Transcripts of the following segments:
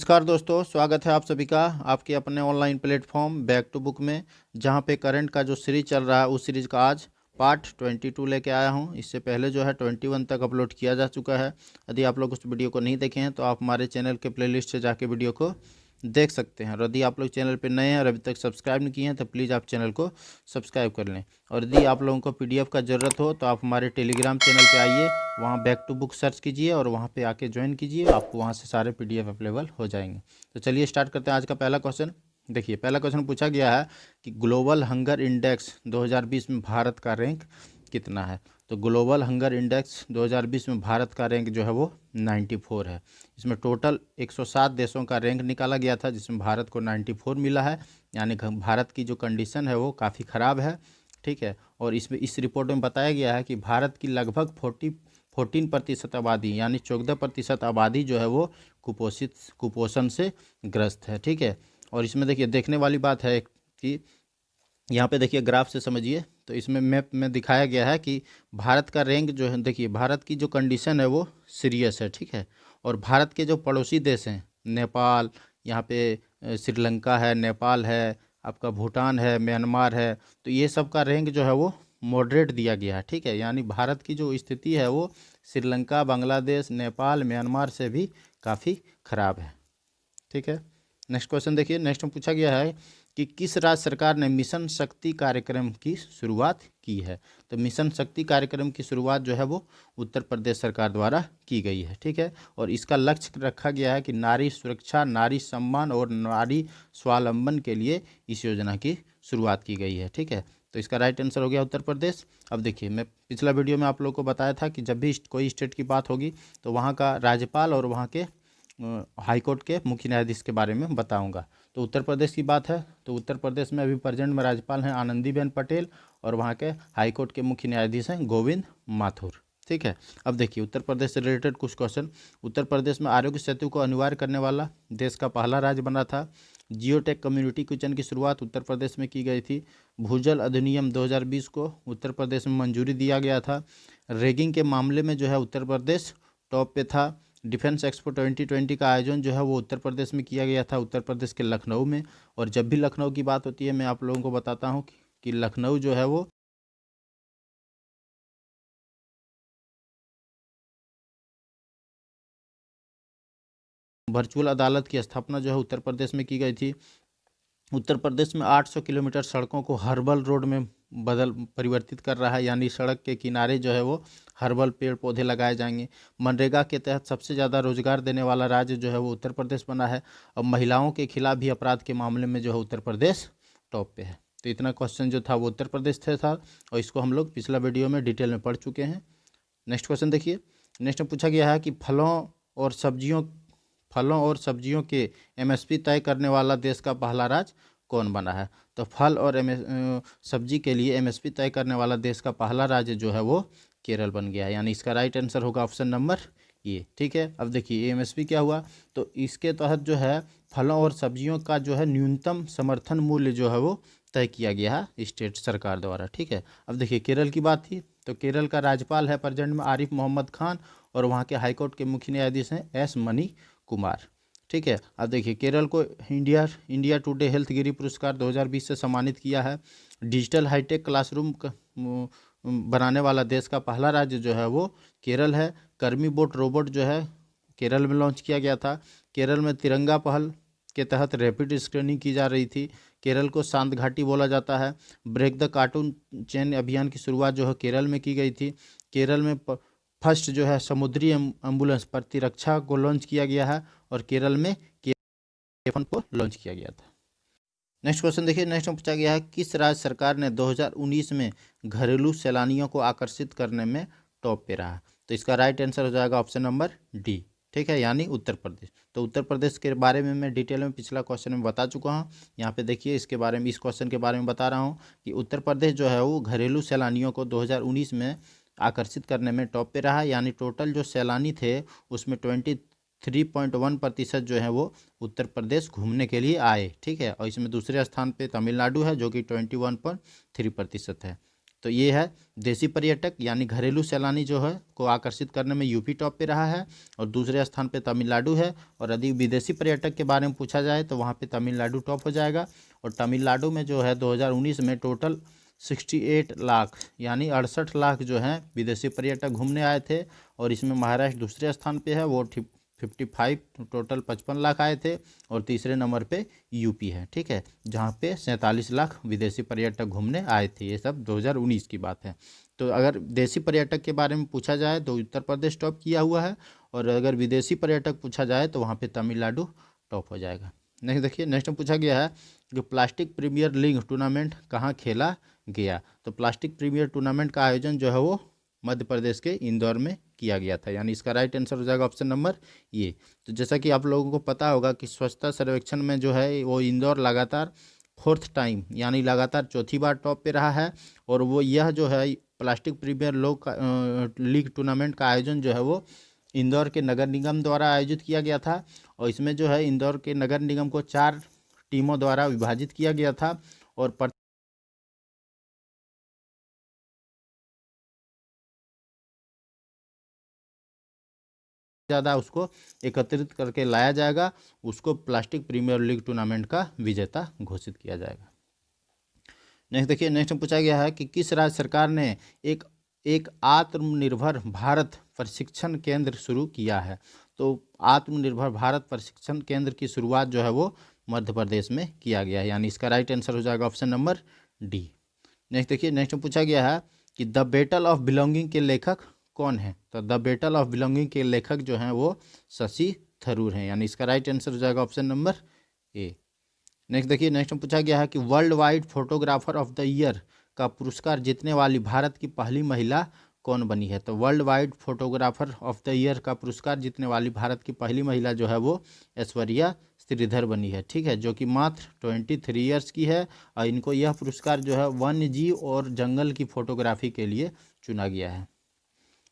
नमस्कार दोस्तों, स्वागत है आप सभी का आपके अपने online platform back to book में। जहां पे करंट का जो सीरीज चल रहा है उस सीरीज का आज पार्ट 22 लेके आया हूं। इससे पहले जो है 21 तक अपलोड किया जा चुका है। यदि आप लोग उस वीडियो को नहीं देखे हैं तो आप हमारे चैनल के प्लेलिस्ट से जाके वीडियो को देख सकते हैं। और यदि आप लोग चैनल पर नए हैं और अभी तक सब्सक्राइब नहीं किए हैं तो प्लीज़ आप चैनल को सब्सक्राइब कर लें। और यदि आप लोगों को PDF का ज़रूरत हो तो आप हमारे टेलीग्राम चैनल पे आइए, वहाँ बैक टू बुक सर्च कीजिए और वहाँ पे आके ज्वाइन कीजिए, आपको वहाँ से सारे PDF अवेलेबल हो जाएंगे। तो चलिए स्टार्ट करते हैं आज का पहला क्वेश्चन। देखिए, पहला क्वेश्चन पूछा गया है कि ग्लोबल हंगर इंडेक्स 2020 में भारत का रैंक कितना है। तो ग्लोबल हंगर इंडेक्स 2020 में भारत का रैंक जो है वो 94 है। इसमें टोटल 107 देशों का रैंक निकाला गया था जिसमें भारत को 94 मिला है। यानी भारत की जो कंडीशन है वो काफ़ी ख़राब है, ठीक है। और इसमें इस रिपोर्ट में बताया गया है कि भारत की लगभग 14% आबादी यानी 14% आबादी जो है वो कुपोषण से ग्रस्त है, ठीक है। और इसमें देखिए, देखने वाली बात है कि यहाँ पे देखिए ग्राफ से समझिए, तो इसमें मैप में दिखाया गया है कि भारत का रैंक जो है, देखिए भारत की जो कंडीशन है वो सीरियस है, ठीक है। और भारत के जो पड़ोसी देश हैं, नेपाल, यहाँ पे श्रीलंका है, नेपाल है, आपका भूटान है, म्यांमार है, तो ये सब का रैंक जो है वो मॉडरेट दिया गया है, ठीक है। यानी भारत की जो स्थिति है वो श्रीलंका, बांग्लादेश, नेपाल, म्यांमार से भी काफ़ी ख़राब है, ठीक है। नेक्स्ट क्वेश्चन देखिए, नेक्स्ट में पूछा गया है कि किस राज्य सरकार ने मिशन शक्ति कार्यक्रम की शुरुआत की है। तो मिशन शक्ति कार्यक्रम की शुरुआत जो है वो उत्तर प्रदेश सरकार द्वारा की गई है, ठीक है। और इसका लक्ष्य रखा गया है कि नारी सुरक्षा, नारी सम्मान और नारी स्वावलंबन के लिए इस योजना की शुरुआत की गई है, ठीक है। तो इसका राइट आंसर हो गया उत्तर प्रदेश। अब देखिए, मैं पिछला वीडियो में आप लोगों को बताया था कि जब भी कोई स्टेट की बात होगी तो वहाँ का राज्यपाल और वहाँ के हाईकोर्ट के मुख्य न्यायाधीश के बारे में बताऊंगा। तो उत्तर प्रदेश की बात है तो उत्तर प्रदेश में अभी प्रेजेंट में राज्यपाल हैं आनंदीबेन पटेल और वहाँ के हाईकोर्ट के मुख्य न्यायाधीश हैं गोविंद माथुर, ठीक है। अब देखिए, उत्तर प्रदेश से रिलेटेड कुछ क्वेश्चन। उत्तर प्रदेश में आरोग्य सेतु को अनिवार्य करने वाला देश का पहला राज्य बना था। जियोटेक कम्युनिटी किचन की शुरुआत उत्तर प्रदेश में की गई थी। भूजल अधिनियम 2020 को उत्तर प्रदेश में मंजूरी दिया गया था। रैगिंग के मामले में जो है उत्तर प्रदेश टॉप पे था। डिफेंस एक्सपो 2020 का आयोजन जो है वो उत्तर प्रदेश में किया गया था, उत्तर प्रदेश के लखनऊ में। और जब भी लखनऊ की बात होती है मैं आप लोगों को बताता हूँ कि लखनऊ जो है वो वर्चुअल अदालत की स्थापना जो है उत्तर प्रदेश में की गई थी। उत्तर प्रदेश में 800 किलोमीटर सड़कों को हर्बल रोड में परिवर्तित कर रहा है, यानी सड़क के किनारे जो है वो हर्बल पेड़ पौधे लगाए जाएंगे। मनरेगा के तहत सबसे ज़्यादा रोजगार देने वाला राज्य जो है वो उत्तर प्रदेश बना है। अब महिलाओं के खिलाफ भी अपराध के मामले में जो है उत्तर प्रदेश टॉप पे है। तो इतना क्वेश्चन जो था वो उत्तर प्रदेश से था और इसको हम लोग पिछला वीडियो में डिटेल में पढ़ चुके हैं। नेक्स्ट क्वेश्चन देखिए, नेक्स्ट में पूछा गया है कि फलों और सब्जियों के MSP तय करने वाला देश का पहला राज्य कौन बना है। तो फल और सब्जी के लिए MSP तय करने वाला देश का पहला राज्य जो है वो केरल बन गया है। यानी इसका राइट आंसर होगा ऑप्शन नंबर ये, ठीक है। अब देखिए MSP क्या हुआ, तो इसके तहत जो है फलों और सब्जियों का जो है न्यूनतम समर्थन मूल्य जो है वो तय किया गया है स्टेट सरकार द्वारा, ठीक है। अब देखिए, केरल की बात थी तो केरल का राज्यपाल है प्रेजेंट में आरिफ मोहम्मद खान और वहाँ के हाईकोर्ट के मुख्य न्यायाधीश हैं S मनी कुमार, ठीक है। अब देखिए, केरल को इंडिया टुडे हेल्थगिरी पुरस्कार 2020 से सम्मानित किया है। डिजिटल हाईटेक क्लासरूम बनाने वाला देश का पहला राज्य जो है वो केरल है। कर्मी बोट रोबोट जो है केरल में लॉन्च किया गया था। केरल में तिरंगा पहल के तहत रैपिड स्क्रीनिंग की जा रही थी। केरल को शांत घाटी बोला जाता है। ब्रेक द कार्टून चेन अभियान की शुरुआत जो है केरल में की गई थी। केरल में फर्स्ट जो है समुद्री एम्बुलेंस प्रतिरक्षा को लॉन्च किया गया है और केरल में K1 को लॉन्च किया गया था। नेक्स्ट क्वेश्चन देखिए, नेक्स्ट में पूछा गया है किस राज्य सरकार ने 2019 में घरेलू सैलानियों को आकर्षित करने में टॉप पे रहा। तो इसका राइट आंसर हो जाएगा ऑप्शन नंबर D, ठीक है, यानी उत्तर प्रदेश। तो उत्तर प्रदेश के बारे में मैं डिटेल में पिछला क्वेश्चन में बता चुका हूँ। यहाँ पे देखिए इसके बारे में, इस क्वेश्चन के बारे में बता रहा हूँ कि उत्तर प्रदेश जो है वो घरेलू सैलानियों को 2019 में आकर्षित करने में टॉप पे रहा। यानी टोटल जो सैलानी थे उसमें 23.1% जो है वो उत्तर प्रदेश घूमने के लिए आए, ठीक है। और इसमें दूसरे स्थान पे तमिलनाडु है जो कि 21.3% है। तो ये है देसी पर्यटक यानी घरेलू सैलानी जो है को आकर्षित करने में यूपी टॉप पे रहा है और दूसरे स्थान पे तमिलनाडु है। और यदि विदेशी पर्यटक के बारे में पूछा जाए तो वहाँ पे तमिलनाडु टॉप हो जाएगा। और तमिलनाडु में जो है 2019 में टोटल 68 लाख यानी 68 लाख जो हैं विदेशी पर्यटक घूमने आए थे। और इसमें महाराष्ट्र दूसरे स्थान पे है, वो 55 टोटल 55 लाख आए थे। और तीसरे नंबर पे यूपी है, ठीक है, जहाँ पे 47 लाख विदेशी पर्यटक घूमने आए थे। ये सब 2019 की बात है। तो अगर देसी पर्यटक के बारे में पूछा जाए तो उत्तर प्रदेश टॉप किया हुआ है, और अगर विदेशी पर्यटक पूछा जाए तो वहाँ पे तमिलनाडु टॉप हो जाएगा। नेक्स्ट देखिए, नेक्स्ट में पूछा गया है कि प्लास्टिक प्रीमियर लीग टूर्नामेंट कहाँ खेला गया। तो प्लास्टिक प्रीमियर टूर्नामेंट का आयोजन जो है वो मध्य प्रदेश के इंदौर में किया गया था, यानी इसका राइट आंसर हो जाएगा ऑप्शन नंबर ये। तो जैसा कि आप लोगों को पता होगा कि स्वच्छता सर्वेक्षण में जो है वो इंदौर लगातार 4th टाइम यानी लगातार चौथी बार टॉप पे रहा है। और वो यह जो है प्लास्टिक प्रीमियर लीग टूर्नामेंट का आयोजन जो है वो इंदौर के नगर निगम द्वारा आयोजित किया गया था। और इसमें जो है इंदौर के नगर निगम को 4 टीमों द्वारा विभाजित किया गया था। और ज़्यादा उसको एकत्रित करके लाया जाएगा, उसको प्लास्टिक प्रीमियर लीग टूर्नामेंट का विजेता घोषित किया जाएगा। नेक्स्ट देखिए, नेक्स्ट में पूछा गया है कि किस राज्य सरकार ने एक एक आत्मनिर्भर भारत प्रशिक्षण केंद्र शुरू किया है। तो आत्मनिर्भर भारत प्रशिक्षण केंद्र की शुरुआत जो है वो मध्य प्रदेश में किया गया है, यानी इसका राइट आंसर हो जाएगा ऑप्शन नंबर डी। नेक्स्ट देखिए, नेक्स्ट में पूछा गया है कि द बैटल ऑफ बिलोंगिंग के लेखक कौन है। तो द बैटल ऑफ बिलोंगिंग के लेखक जो हैं वो शशि थरूर हैं, यानी इसका राइट आंसर हो जाएगा ऑप्शन नंबर ए। नेक्स्ट देखिए, नेक्स्ट में पूछा गया है कि world wide photographer of the year का पुरस्कार जीतने वाली भारत की पहली महिला कौन बनी है। तो world wide photographer of the year का पुरस्कार जीतने वाली भारत की पहली महिला जो है वो ऐश्वर्या श्रीधर बनी है, ठीक है, जो कि मात्र 23 ईयर्स की है। और इनको यह पुरस्कार जो है वन्य जीव और जंगल की फोटोग्राफी के लिए चुना गया है।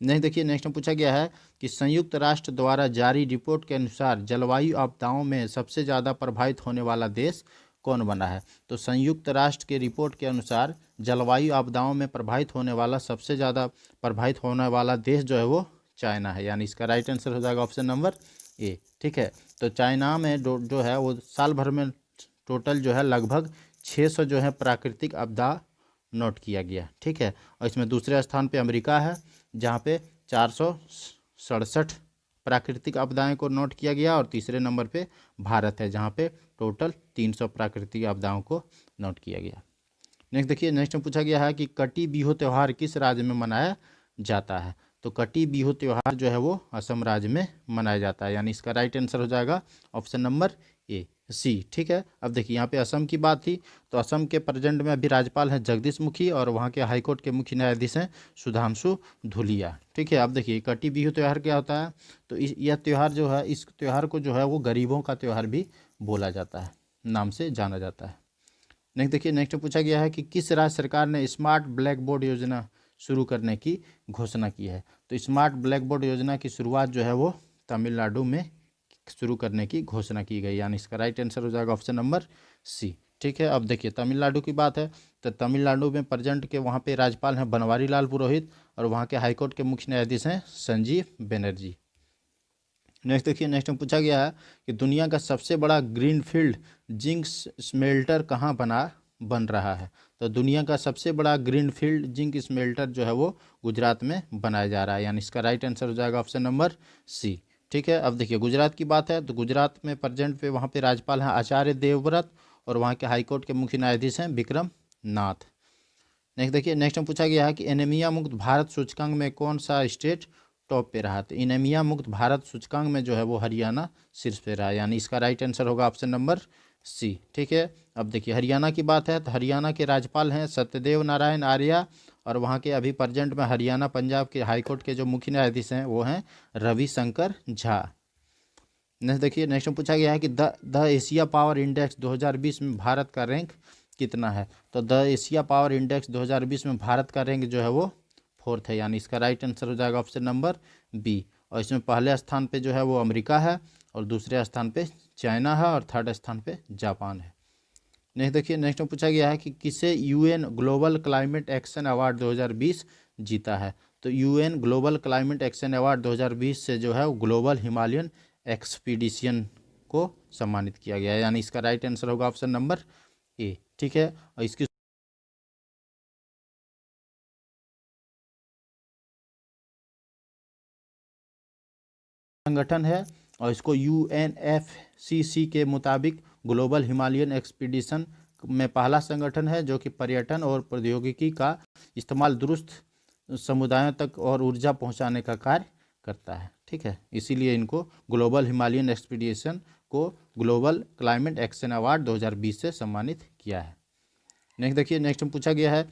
नेक्स्ट देखिए, नेक्स्ट में पूछा गया है कि संयुक्त राष्ट्र द्वारा जारी रिपोर्ट के अनुसार जलवायु आपदाओं में सबसे ज़्यादा प्रभावित होने वाला देश कौन बना है। तो संयुक्त राष्ट्र के रिपोर्ट के अनुसार जलवायु आपदाओं में प्रभावित होने वाला सबसे ज़्यादा प्रभावित होने वाला देश जो है वो चाइना है, यानी इसका राइट आंसर हो जाएगा ऑप्शन नंबर ए, ठीक है। तो चाइना में जो है वो साल भर में टोटल जो है लगभग 600 जो है प्राकृतिक आपदा नोट किया गया, ठीक है। और इसमें दूसरे स्थान पे अमेरिका है जहाँ पे 467 प्राकृतिक आपदाएं को नोट किया गया। और तीसरे नंबर पे भारत है जहाँ पे टोटल 300 प्राकृतिक आपदाओं को नोट किया गया। नेक्स्ट देखिए, नेक्स्ट में पूछा गया है कि कटी बिहू त्यौहार किस राज्य में मनाया जाता है। तो कटी बिहू त्यौहार जो है वो असम राज्य में मनाया जाता है, यानी इसका राइट आंसर हो जाएगा ऑप्शन नंबर ए सी, ठीक है। अब देखिए यहाँ पे असम की बात थी, तो असम के प्रेजेंट में अभी राज्यपाल हैं जगदीश मुखी और वहाँ के हाईकोर्ट के मुख्य न्यायाधीश हैं सुधांशु धुलिया, ठीक है। अब देखिए कटी बिहू त्यौहार क्या होता है। तो यह त्यौहार जो है, इस त्यौहार को जो है वो गरीबों का त्यौहार भी बोला जाता है, नाम से जाना जाता है। नेक्स्ट देखिए, नेक्स्ट पूछा गया है कि किस राज्य सरकार ने स्मार्ट ब्लैक बोर्ड योजना शुरू करने की घोषणा की है। तो स्मार्ट ब्लैक बोर्ड योजना की शुरुआत जो है वो तमिलनाडु में शुरू करने की घोषणा की गई, यानी इसका राइट आंसर हो जाएगा ऑप्शन नंबर सी, ठीक है। अब देखिए तमिलनाडु की बात है, तो तमिलनाडु में प्रेजेंट के वहाँ पे राज्यपाल हैं बनवारी लाल पुरोहित और वहाँ के हाईकोर्ट के मुख्य न्यायाधीश हैं संजीव बनर्जी। नेक्स्ट देखिए, नेक्स्ट में पूछा गया है कि दुनिया का सबसे बड़ा ग्रीनफील्ड जिंक स्मेल्टर कहाँ बन रहा है। तो दुनिया का सबसे बड़ा ग्रीनफील्ड जिंक स्मेल्टर जो है वो गुजरात में बनाया जा रहा है, यानी इसका राइट आंसर हो जाएगा ऑप्शन नंबर सी, ठीक है। अब देखिए गुजरात की बात है, तो गुजरात में प्रेजेंट पे वहाँ पे राज्यपाल हैं आचार्य देवव्रत और वहाँ के हाईकोर्ट के मुख्य न्यायाधीश हैं विक्रम नाथ। नेक्स्ट देखिए, नेक्स्ट में पूछा गया है कि एनीमिया मुक्त भारत सूचकांक में कौन सा स्टेट टॉप पे रहा। तो एनीमिया मुक्त भारत सूचकांक में जो है वो हरियाणा शीर्ष पे रहा, यानी इसका राइट आंसर होगा ऑप्शन नंबर सी, ठीक है। अब देखिए हरियाणा की बात है, तो हरियाणा के राज्यपाल हैं सत्यदेव नारायण आर्य और वहाँ के अभी प्रेजेंट में हरियाणा पंजाब के हाईकोर्ट के जो मुख्य न्यायाधीश हैं वो हैं रविशंकर झा। नेक्स्ट देखिए, नेक्स्ट में पूछा गया है कि द एशिया पावर इंडेक्स 2020 में भारत का रैंक कितना है। तो द एशिया पावर इंडेक्स 2020 में भारत का रैंक जो है वो 4th है, यानी इसका राइट आंसर हो जाएगा ऑप्शन नंबर बी। और इसमें पहले स्थान पे जो है वो अमेरिका है और दूसरे स्थान पे चाइना है और थर्ड स्थान पे जापान है। नेक्स्ट देखिए, नेक्स्ट में पूछा गया है कि किसे UN global climate action award 2020 जीता है। तो UN global climate action award 2020 से जो है वो ग्लोबल हिमालयन एक्सपीडिशन को सम्मानित किया गया है, यानी इसका राइट आंसर होगा ऑप्शन नंबर ए। ठीक है, और इसकी संगठन है और इसको यूएनएफसीसी के मुताबिक ग्लोबल हिमालयन एक्सपीडिशन में पहला संगठन है जो कि पर्यटन और प्रौद्योगिकी का इस्तेमाल दुरुस्त समुदायों तक और ऊर्जा पहुंचाने का कार्य करता है। ठीक है, इसीलिए इनको ग्लोबल हिमालयन एक्सपीडिशन को ग्लोबल क्लाइमेट एक्शन अवार्ड 2020 से सम्मानित किया है। नेक्स्ट देखिए, नेक्स्ट में पूछा गया है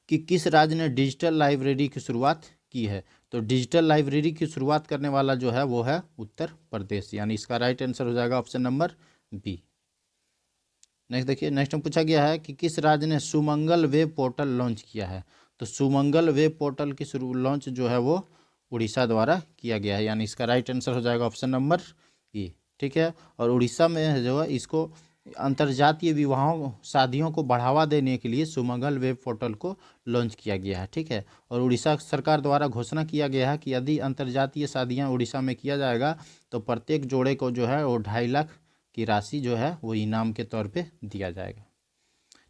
कि किस राज्य ने डिजिटल लाइब्रेरी की शुरुआत की है। तो डिजिटल लाइब्रेरी की शुरुआत करने वाला जो है वो है उत्तर प्रदेश, यानी इसका राइट आंसर हो जाएगा ऑप्शन नंबर बी। नेक्स्ट देखिए, नेक्स्ट में पूछा गया है कि किस राज्य ने सुमंगल वेब पोर्टल लॉन्च किया है। तो सुमंगल वेब पोर्टल की शुरू लॉन्च जो है वो उड़ीसा द्वारा किया गया है, यानी इसका राइट आंसर हो जाएगा ऑप्शन नंबर ए। ठीक है, और उड़ीसा में जो है इसको अंतर्जातीय विवाहों शादियों को बढ़ावा देने के लिए सुमंगल वेब पोर्टल को लॉन्च किया गया है। ठीक है, और उड़ीसा सरकार द्वारा घोषणा किया गया है कि यदि अंतर्जातीय शादियां उड़ीसा में किया जाएगा तो प्रत्येक जोड़े को जो है वो 2.5 लाख की राशि जो है वो इनाम के तौर पे दिया जाएगा।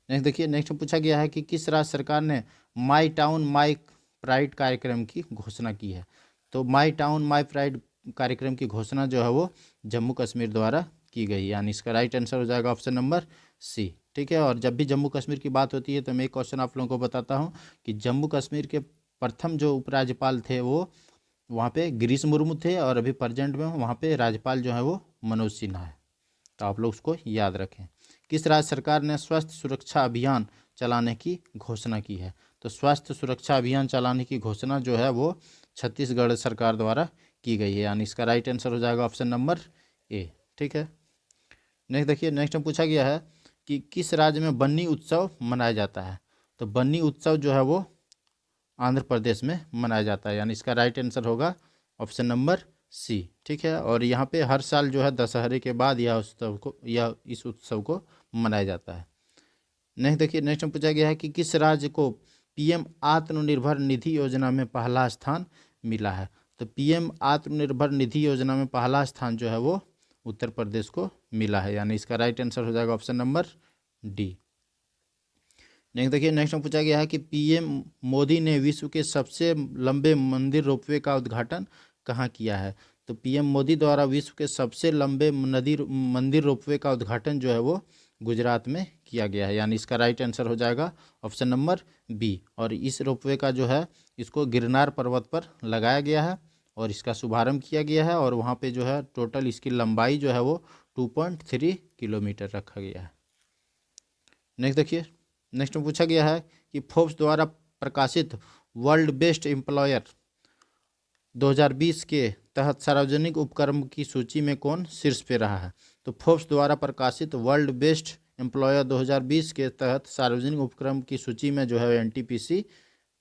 नेक्स्ट देखिए, नेक्स्ट पूछा गया है कि किस राज्य सरकार ने माई टाउन माई प्राइड कार्यक्रम की घोषणा की है। तो माई टाउन माई प्राइड कार्यक्रम की घोषणा जो है वो जम्मू कश्मीर द्वारा की गई, यानी इसका राइट आंसर हो जाएगा ऑप्शन नंबर सी। ठीक है, और जब भी जम्मू कश्मीर की बात होती है तो मैं एक क्वेश्चन आप लोगों को बताता हूँ कि जम्मू कश्मीर के प्रथम जो उपराज्यपाल थे वो वहाँ पे गिरीश मुर्मू थे, और अभी प्रेजेंट में वहाँ पे राज्यपाल जो है वो मनोज सिन्हा है। तो आप लोग उसको याद रखें। किस राज्य सरकार ने स्वास्थ्य सुरक्षा अभियान चलाने की घोषणा की है। तो स्वास्थ्य सुरक्षा अभियान चलाने की घोषणा जो है वो छत्तीसगढ़ सरकार द्वारा की गई है, यानी इसका राइट आंसर हो जाएगा ऑप्शन नंबर ए। ठीक है, नेक्स्ट देखिए, नेक्स्ट में पूछा गया है कि किस राज्य में बन्नी उत्सव मनाया जाता है। तो बन्नी उत्सव जो है वो आंध्र प्रदेश में मनाया जाता है, यानी इसका राइट आंसर होगा ऑप्शन नंबर सी। ठीक है, और यहाँ पे हर साल जो है दशहरे के बाद यह इस उत्सव को मनाया जाता है। नेक्स्ट देखिए, नेक्स्ट में पूछा गया है कि किस राज्य को पीएम आत्मनिर्भर निधि योजना में पहला स्थान मिला है। तो पीएम आत्मनिर्भर निधि योजना में पहला स्थान जो है वो उत्तर प्रदेश को मिला है, यानी इसका राइट आंसर हो जाएगा ऑप्शन नंबर डी। नेक्स्ट देखिए, नेक्स्ट में पूछा गया है कि पीएम मोदी ने विश्व के सबसे लंबे मंदिर रोपवे का उद्घाटन कहाँ किया है। तो पीएम मोदी द्वारा विश्व के सबसे लंबे मंदिर रोपवे का उद्घाटन जो है वो गुजरात में किया गया है, यानी इसका राइट आंसर हो जाएगा ऑप्शन नंबर बी। और इस रोपवे का जो है इसको गिरनार पर्वत पर लगाया गया है और इसका शुभारंभ किया गया है, और वहाँ पे जो है टोटल इसकी लंबाई जो है वो 2.3 किलोमीटर रखा गया है। नेक्स्ट देखिए, नेक्स्ट में पूछा गया है कि फोर्ब्स द्वारा प्रकाशित वर्ल्ड बेस्ट एम्प्लॉयर 2020 के तहत सार्वजनिक उपक्रम की सूची में कौन शीर्ष पे रहा है। तो फोर्ब्स द्वारा प्रकाशित वर्ल्ड बेस्ट एम्प्लॉयर 2020 के तहत सार्वजनिक उपक्रम की सूची में जो है एनटीपीसी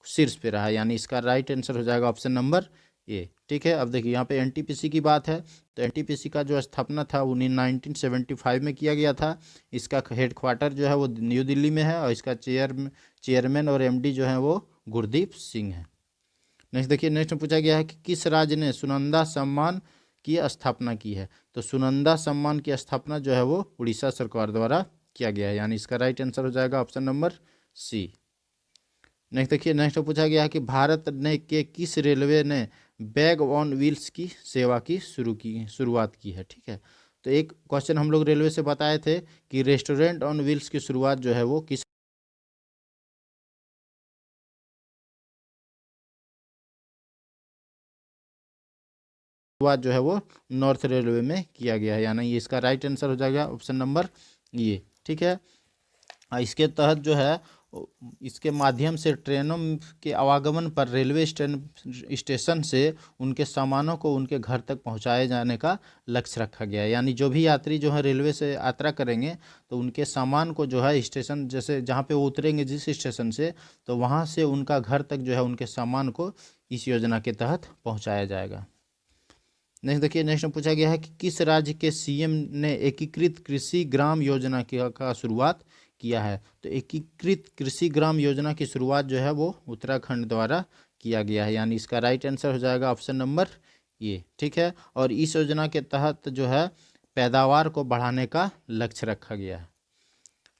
शीर्ष पे रहा है, यानी इसका राइट आंसर हो जाएगा ऑप्शन नंबर ए। ठीक है, अब देखिए यहाँ पे एनटीपीसी की बात है तो एनटीपीसी का जो स्थापना था वो 1975 में किया गया था। इसका हेडक्वार्टर जो है वो न्यू दिल्ली में है और इसका चेयरमैन और एमडी जो है वो गुरदीप सिंह है। नेक्स्ट देखिए, नेक्स्ट में पूछा गया है कि किस राज्य ने सुनंदा सम्मान की स्थापना की है। तो सुनंदा सम्मान की स्थापना जो है वो उड़ीसा सरकार द्वारा किया गया है, यानी इसका राइट आंसर हो जाएगा ऑप्शन नंबर सी। नेक्स्ट देखिए, नेक्स्ट पूछा गया है कि भारत ने के किस रेलवे ने बैग ऑन व्हील्स की सेवा की शुरुआत की है। ठीक है, तो एक क्वेश्चन हम लोग रेलवे से बताए थे कि रेस्टोरेंट ऑन व्हील्स की शुरुआत जो है वो किस शुरुआत जो है वो नॉर्थ रेलवे में किया गया है, यानी इसका राइट आंसर हो जाएगा ऑप्शन नंबर ये। ठीक है, इसके तहत जो है इसके माध्यम से ट्रेनों के आवागमन पर रेलवे स्टेशन से उनके सामानों को उनके घर तक पहुंचाए जाने का लक्ष्य रखा गया है, यानी जो भी यात्री जो है रेलवे से यात्रा करेंगे तो उनके सामान को जो है स्टेशन जैसे जहां पे वो उतरेंगे जिस स्टेशन से, तो वहां से उनका घर तक जो है उनके सामान को इस योजना के तहत पहुँचाया जाएगा। नेक्स्ट देखिए, नेक्स्ट में पूछा गया है कि किस राज्य के सीएम ने एकीकृत कृषि ग्राम योजना का शुरुआत किया है। तो एकीकृत कृषि ग्राम योजना की शुरुआत जो है वो उत्तराखंड द्वारा किया गया है, यानी इसका राइट आंसर हो जाएगा ऑप्शन नंबर ये। ठीक है, और इस योजना के तहत जो है पैदावार को बढ़ाने का लक्ष्य रखा गया है।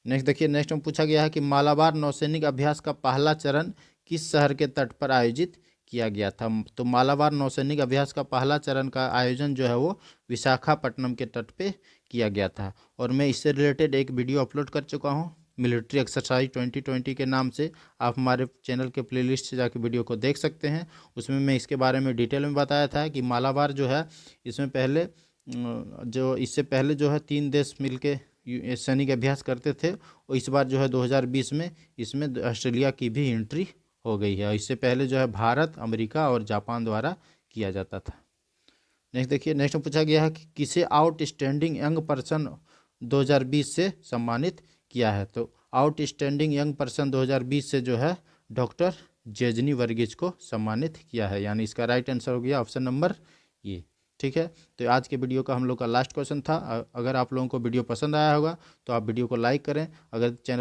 नेक्स्ट देखिए, नेक्स्ट में पूछा गया है कि मालाबार नौसैनिक अभ्यास का पहला चरण किस शहर के तट पर आयोजित किया गया था। तो मालाबार नौसैनिक अभ्यास का पहला चरण का आयोजन जो है वो विशाखापट्टनम के तट पे किया गया था, और मैं इससे रिलेटेड एक वीडियो अपलोड कर चुका हूँ मिलिट्री एक्सरसाइज 2020 के नाम से। आप हमारे चैनल के प्लेलिस्ट से जाके वीडियो को देख सकते हैं। उसमें मैं इसके बारे में डिटेल में बताया था कि मालाबार जो है इसमें पहले जो इससे पहले जो है 3 देश मिलके सैनिक अभ्यास करते थे, और इस बार जो है 2020 में इसमें ऑस्ट्रेलिया की भी एंट्री हो गई है। इससे पहले जो है भारत, अमेरिका और जापान द्वारा किया जाता था। नेक्स्ट देखिए, नेक्स्ट में पूछा गया है कि किसे आउटस्टैंडिंग यंग पर्सन 2020 से सम्मानित किया है। तो आउटस्टैंडिंग यंग पर्सन 2020 से जो है डॉक्टर जेजनी वर्गीज को सम्मानित किया है, यानी इसका राइट आंसर हो गया ऑप्शन नंबर ये। ठीक है, तो आज के वीडियो का हम लोग का लास्ट क्वेश्चन था। अगर आप लोगों को वीडियो पसंद आया होगा तो आप वीडियो को लाइक करें। अगर चैनल